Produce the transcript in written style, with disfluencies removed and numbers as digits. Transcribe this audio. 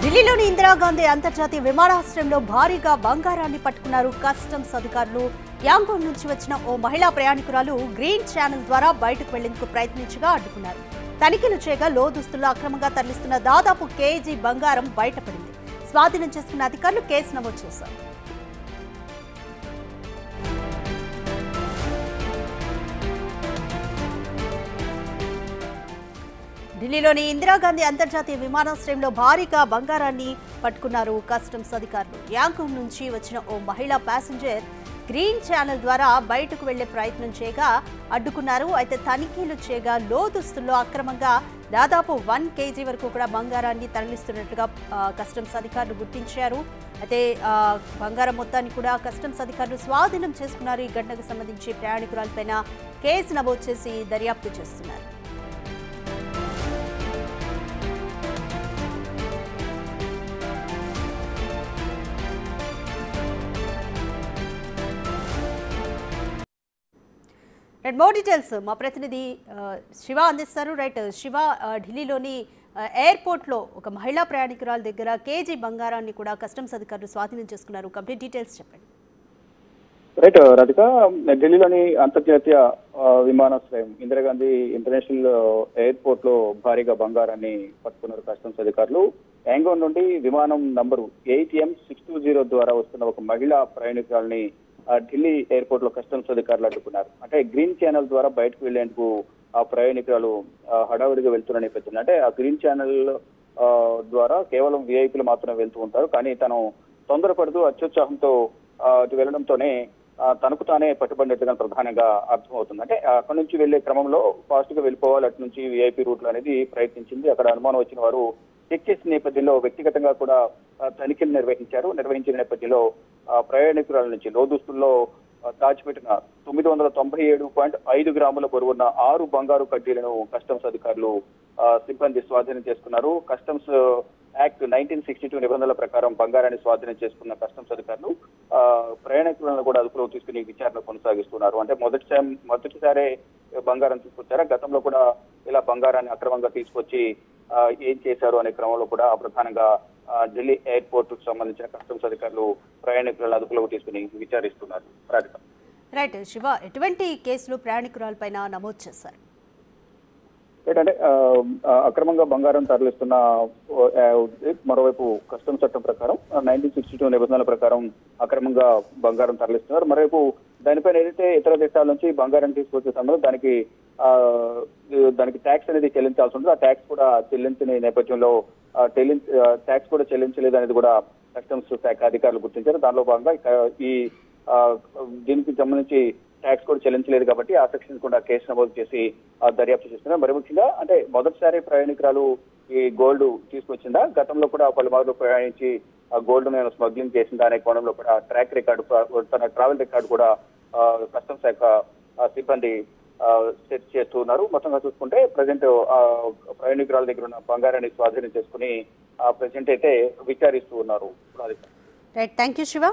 ఢిల్లీలోని ఇందిరాగాంధీ అంతర్జాతీయ విమానాశ్రయంలో భారీగా బంగారాన్ని పట్టుకున్నారు కస్టమ్స్ అధికారులు. యాంగూన్ నుంచి వచ్చిన ఓ మహిళా ప్రయాణికురాలు గ్రీన్ ఛానల్ ద్వారా బయటకు వెళ్లేందుకు ప్రయత్నించగా అడ్డుకున్నారు. తనిఖీలు చేయగా లోదుస్తుల్లో అక్రమంగా తరలిస్తున్న దాదాపు కేజీ బంగారం బయటపడింది. స్వాధీనం చేసుకున్న అధికారులు కేసు నమోదు చేశారు. ఢిల్లీలోని ఇందిరాగాంధీ అంతర్జాతీయ విమానాశ్రయంలో భారీగా బంగారాన్ని పట్టుకున్నారు కస్టమ్స్ అధికారులు. యాంగూన్ నుంచి వచ్చిన ఓ మహిళా ప్యాసింజర్ గ్రీన్ ఛానల్ ద్వారా బయటకు వెళ్లే ప్రయత్నం చేయగా అడ్డుకున్నారు. అయితే తనిఖీలు చేయగా లోదుస్తుల్లో అక్రమంగా దాదాపు 1 కేజీ వరకు కూడా బంగారాన్ని తరలిస్తున్నట్లుగా కస్టమ్స్ అధికారులు గుర్తించారు. అయితే బంగారం మొత్తాన్ని కూడా కస్టమ్స్ అధికారులు స్వాధీనం చేసుకున్నారు. ఈ ఘటనకు సంబంధించి ప్రయాణికురాలపైన కేసు నమోదు చేసి దర్యాప్తు చేస్తున్నారు. మోర్ డీటెయిల్స్ మా ప్రతినిధి శివ అందిస్తారు. శివ, ఢిల్లీలోని ఎయిర్పోర్ట్లో ఒక మహిళా ప్రయాణికురాల దగ్గర కేజీ బంగారాన్ని కూడా కస్టమ్స్ అధికారులు స్వాధీనం చేసుకున్నారు. కంప్లీట్ డీటెయిల్స్ చెప్పండి. రాధిక, ఢిల్లీలోని అంతర్జాతీయ విమానాశ్రయం ఇందిరాగాంధీ ఇంటర్నేషనల్ ఎయిర్పోర్ట్ లో భారీగా బంగారాన్ని పట్టుకున్నారు కస్టమ్స్ అధికారులు. యాంగూన్ నుండి విమానం నంబరు 8M620 ద్వారా వస్తున్న ఒక మహిళా ప్రయాణికురాలని ఢిల్లీ ఎయిర్పోర్ట్ లో కస్టమ్స్ అధికారులు అడ్డుకున్నారు. అంటే గ్రీన్ ఛానల్ ద్వారా బయటకు వెళ్లేందుకు ఆ ప్రయాణికురాలు హడావిడిగా వెళ్తున్న నేపథ్యంలో, అంటే ఆ గ్రీన్ ఛానల్ ద్వారా కేవలం విఐపీలు మాత్రమే వెళ్తూ ఉంటారు. కానీ తను తొందరపడుతూ అత్యుత్సాహంతో అటు వెళ్లడంతోనే తనకు తానే పట్టుబడినట్టుగా ప్రధానంగా అర్థమవుతుంది. అంటే అక్కడి నుంచి వెళ్లే క్రమంలో ఫాస్ట్ గా వెళ్ళిపోవాలి, అటు నుంచి విఐపీ రూట్లు అనేది ప్రయత్నించింది. అక్కడ అనుమానం వచ్చిన వారు చెక్ చేసిన నేపథ్యంలో వ్యక్తిగతంగా కూడా తనిఖీలు నిర్వహించిన నేపథ్యంలో ప్రయాణికురాల నుంచి లోదుస్తుల్లో దాచిపెట్టిన 997.5 గ్రాముల బరువున్న 6 బంగారు కడ్డీలను కస్టమ్స్ అధికారులు సిబ్బంది స్వాధీనం చేసుకున్నారు. కస్టమ్స్ యాక్ట్ 1962 నిబంధనల ప్రకారం బంగారాన్ని స్వాధీనం చేసుకున్న కస్టమ్స్ అధికారులు ప్రయాణికులను కూడా అదుపులో తీసుకుని విచారణ కొనసాగిస్తున్నారు. అంటే మొదటిసారే బంగారం తీసుకొచ్చారా, గతంలో కూడా ఇలా బంగారాన్ని అక్రమంగా తీసుకొచ్చి ఏం చేశారు అనే క్రమంలో కూడా ప్రధానంగా ఢిల్లీ ఎయిర్పోర్ట్ కు సంబంధించిన కస్టమ్స్ అధికారులు ప్రయాణికులను అదుపులోకి తీసుకుని విచారిస్తున్నారు. శివ, ఎటువంటి కేసులు ప్రయాణికురాలపైన నమోదు చేశారు? ఏంటంటే అక్రమంగా బంగారం తరలిస్తున్న మరోవైపు కస్టమ్స్ చట్టం ప్రకారం 1962 నిబంధనల ప్రకారం అక్రమంగా బంగారం తరలిస్తున్నారు. మరోవైపు దానిపైన ఏదైతే ఇతర దేశాల నుంచి బంగారం తీసుకొచ్చే సమయంలో దానికి ట్యాక్స్ అనేది చెల్లించాల్సి ఉంటుంది. ఆ ట్యాక్స్ కూడా చెల్లించిన నేపథ్యంలో ట్యాక్స్ కూడా చెల్లించలేదు అనేది కూడా కస్టమ్స్ శాఖ అధికారులు గుర్తించారు. దానిలో భాగంగా ఈ దీనికి సంబంధించి ట్యాక్స్ కూడా చెల్లించలేదు కాబట్టి ఆ సెక్షన్ కూడా కేసు నమోదు చేసి దర్యాప్తు చేస్తున్నారు. మరి ముఖ్యంగా అంటే మొదటిసారి ప్రయాణికురాలు ఈ గోల్డ్ తీసుకొచ్చిందా, గతంలో కూడా పలుమార్లు ప్రయాణించి ఆ గోల్డ్ నేను స్మగ్లింగ్ చేసిందా అనే కోణంలో కూడా ట్రాక్ రికార్డు, తన ట్రావెల్ రికార్డు కూడా కస్టమ్స్ శాఖ సిబ్బంది సెట్ చేస్తున్నారు. మొత్తంగా చూసుకుంటే ప్రజెంట్ ప్రయాణికురాల దగ్గర ఉన్న బంగారాన్ని స్వాధీనం చేసుకుని ప్రజెంట్ అయితే విచారిస్తూ ఉన్నారు. Thank you Shiva.